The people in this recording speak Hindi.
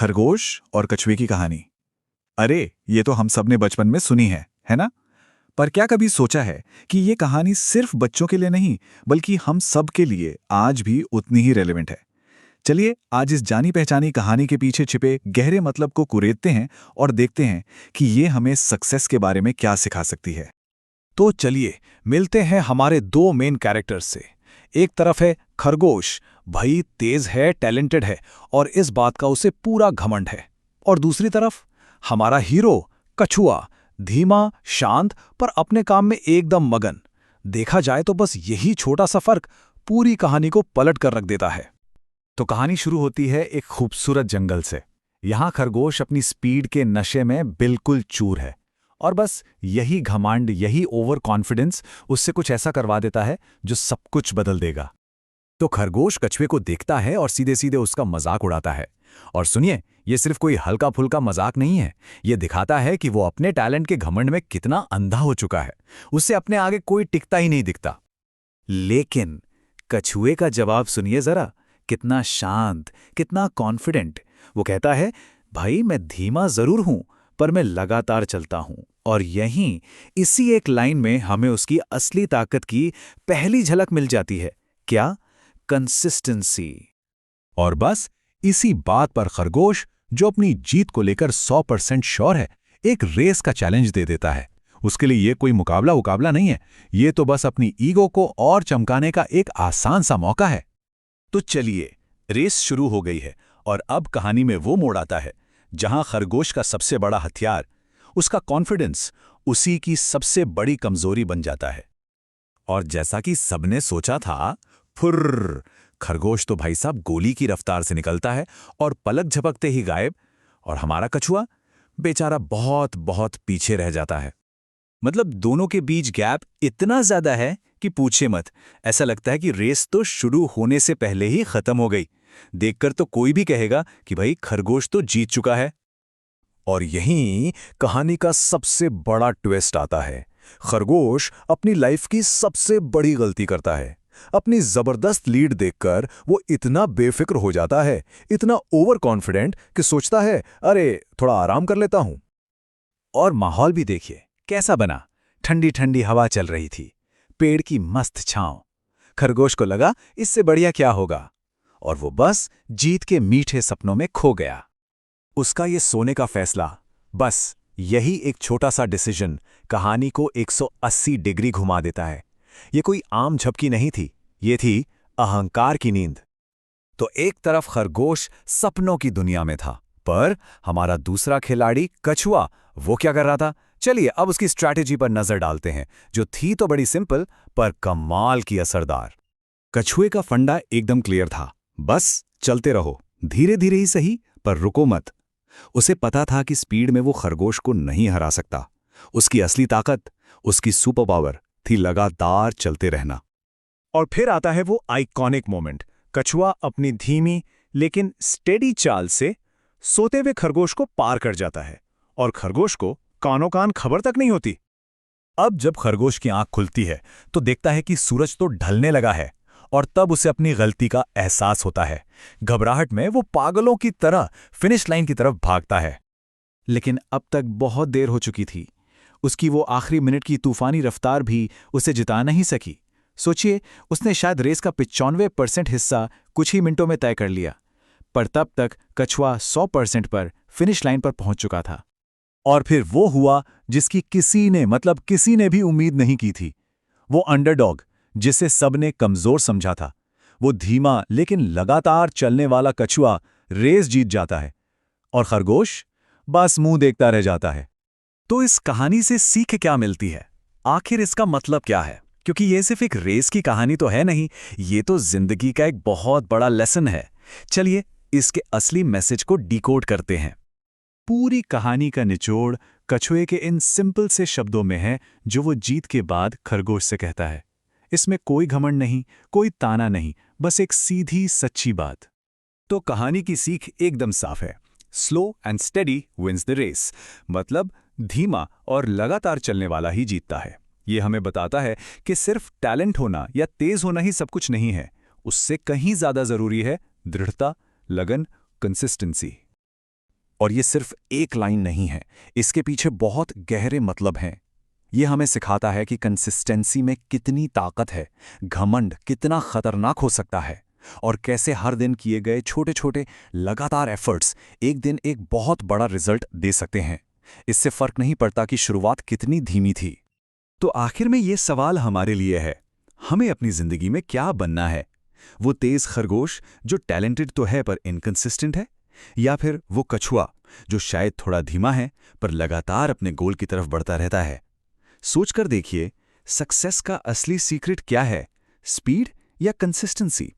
खरगोश और कछुए की कहानी। अरे ये तो हम सब ने बचपन में सुनी है ना? पर क्या कभी सोचा है कि ये कहानी सिर्फ बच्चों के लिए नहीं बल्कि हम सब के लिए आज भी उतनी ही रेलेवेंट है। चलिए आज इस जानी पहचानी कहानी के पीछे छिपे गहरे मतलब को कुरेदते हैं और देखते हैं कि ये हमें सक्सेस के बारे में क्या सिखा सकती है। तो चलिए मिलते हैं हमारे दो मेन कैरेक्टर्स से। एक तरफ है खरगोश, भाई तेज है, टैलेंटेड है और इस बात का उसे पूरा घमंड है। और दूसरी तरफ हमारा हीरो कछुआ, धीमा, शांत पर अपने काम में एकदम मगन। देखा जाए तो बस यही छोटा सा फर्क पूरी कहानी को पलट कर रख देता है। तो कहानी शुरू होती है एक खूबसूरत जंगल से। यहाँ खरगोश अपनी स्पीड के नशे में बिल्कुल चूर है और बस यही घमंड, यही ओवर कॉन्फिडेंस उससे कुछ ऐसा करवा देता है जो सब कुछ बदल देगा। तो खरगोश कछुए को देखता है और सीधे सीधे उसका मजाक उड़ाता है। और सुनिए, ये सिर्फ कोई हल्का फुल्का मजाक नहीं है, ये दिखाता है कि वो अपने टैलेंट के घमंड में कितना अंधा हो चुका है। उससे अपने आगे कोई टिकता ही नहीं दिखता। लेकिन कछुए का जवाब सुनिए जरा, कितना शांत, कितना कॉन्फिडेंट। वो कहता है, भाई मैं धीमा जरूर हूं पर मैं लगातार चलता हूं। और यहीं इसी एक लाइन में हमें उसकी असली ताकत की पहली झलक मिल जाती है। क्या? कंसिस्टेंसी। और बस इसी बात पर खरगोश, जो अपनी जीत को लेकर 100% श्योर है, एक रेस का चैलेंज दे देता है। उसके लिए ये कोई मुकाबला नहीं है, ये तो बस अपनी ईगो को और चमकाने का एक आसान सा मौका है। तो चलिए, रेस शुरू हो गई है और अब कहानी में वो मोड़ आता है जहां खरगोश का सबसे बड़ा हथियार, उसका कॉन्फिडेंस, उसी की सबसे बड़ी कमजोरी बन जाता है। और जैसा कि सबने सोचा था, फुर्र, खरगोश तो भाई साहब गोली की रफ्तार से निकलता है और पलक झपकते ही गायब। और हमारा कछुआ बेचारा बहुत बहुत पीछे रह जाता है। मतलब दोनों के बीच गैप इतना ज्यादा है कि पूछे मत। ऐसा लगता है कि रेस तो शुरू होने से पहले ही खत्म हो गई। देखकर तो कोई भी कहेगा कि भाई खरगोश तो जीत चुका है। और यहीं कहानी का सबसे बड़ा ट्विस्ट आता है। खरगोश अपनी लाइफ की सबसे बड़ी गलती करता है। अपनी जबरदस्त लीड देखकर वो इतना बेफिक्र हो जाता है, इतना ओवर कॉन्फिडेंट कि सोचता है, अरे थोड़ा आराम कर लेता हूं। और माहौल भी देखिए कैसा बना। ठंडी ठंडी हवा चल रही थी, पेड़ की मस्त छांव। खरगोश को लगा इससे बढ़िया क्या होगा, और वो बस जीत के मीठे सपनों में खो गया। उसका ये सोने का फैसला, बस यही एक छोटा सा डिसीजन कहानी को 180 डिग्री घुमा देता है। ये कोई आम झपकी नहीं थी, ये थी अहंकार की नींद। तो एक तरफ खरगोश सपनों की दुनिया में था, पर हमारा दूसरा खिलाड़ी कछुआ, वो क्या कर रहा था? चलिए अब उसकी स्ट्रैटेजी पर नजर डालते हैं, जो थी तो बड़ी सिंपल पर कमाल की असरदार। कछुए का फंडा एकदम क्लियर था, बस चलते रहो, धीरे धीरे ही सही पर रुको मत। उसे पता था कि स्पीड में वो खरगोश को नहीं हरा सकता। उसकी असली ताकत, उसकी सुपर पावर थी लगातार चलते रहना। और फिर आता है वो आइकॉनिक मोमेंट। कछुआ अपनी धीमी लेकिन स्टेडी चाल से सोते हुए खरगोश को पार कर जाता है और खरगोश को कानों कान खबर तक नहीं होती। अब जब खरगोश की आंख खुलती है तो देखता है कि सूरज तो ढलने लगा है और तब उसे अपनी गलती का एहसास होता है। घबराहट में वो पागलों की तरह फिनिश लाइन की तरफ भागता है, लेकिन अब तक बहुत देर हो चुकी थी। उसकी वो आखिरी मिनट की तूफानी रफ्तार भी उसे जिता नहीं सकी। सोचिए, उसने शायद रेस का 95% हिस्सा कुछ ही मिनटों में तय कर लिया, पर तब तक कछुआ 100% पर फिनिश लाइन पर पहुंच चुका था। और फिर वो हुआ जिसकी किसी ने भी उम्मीद नहीं की थी। वो अंडरडॉग, जिसे सबने कमजोर समझा था, वो धीमा लेकिन लगातार चलने वाला कछुआ रेस जीत जाता है और खरगोश बस मुंह देखता रह जाता है। तो इस कहानी से सीख क्या मिलती है? आखिर इसका मतलब क्या है? क्योंकि ये सिर्फ एक रेस की कहानी तो है नहीं, ये तो जिंदगी का एक बहुत बड़ा लेसन है। चलिए इसके असली मैसेज को डिकोड करते हैं। पूरी कहानी का निचोड़ कछुए के इन सिंपल से शब्दों में है, जो वो जीत के बाद खरगोश से कहता है। इसमें कोई घमंड नहीं, कोई ताना नहीं, बस एक सीधी सच्ची बात। तो कहानी की सीख एकदम साफ है, slow and steady wins the race. मतलब धीमा और लगातार चलने वाला ही जीतता है। ये हमें बताता है कि सिर्फ टैलेंट होना या तेज होना ही सब कुछ नहीं है, उससे कहीं ज्यादा जरूरी है दृढ़ता, लगन, कंसिस्टेंसी। और ये सिर्फ एक लाइन नहीं है, इसके पीछे बहुत गहरे मतलब हैं। ये हमें सिखाता है कि कंसिस्टेंसी में कितनी ताकत है, घमंड कितना खतरनाक हो सकता है, और कैसे हर दिन किए गए छोटे छोटे लगातार एफर्ट्स एक दिन एक बहुत बड़ा रिजल्ट दे सकते हैं। इससे फर्क नहीं पड़ता कि शुरुआत कितनी धीमी थी। तो आखिर में ये सवाल हमारे लिए है, हमें अपनी जिंदगी में क्या बनना है? वो तेज खरगोश जो टैलेंटेड तो है पर इनकंसिस्टेंट है, या फिर वो कछुआ जो शायद थोड़ा धीमा है पर लगातार अपने गोल की तरफ बढ़ता रहता है? सोचकर देखिए, सक्सेस का असली सीक्रेट क्या है, स्पीड या कंसिस्टेंसी?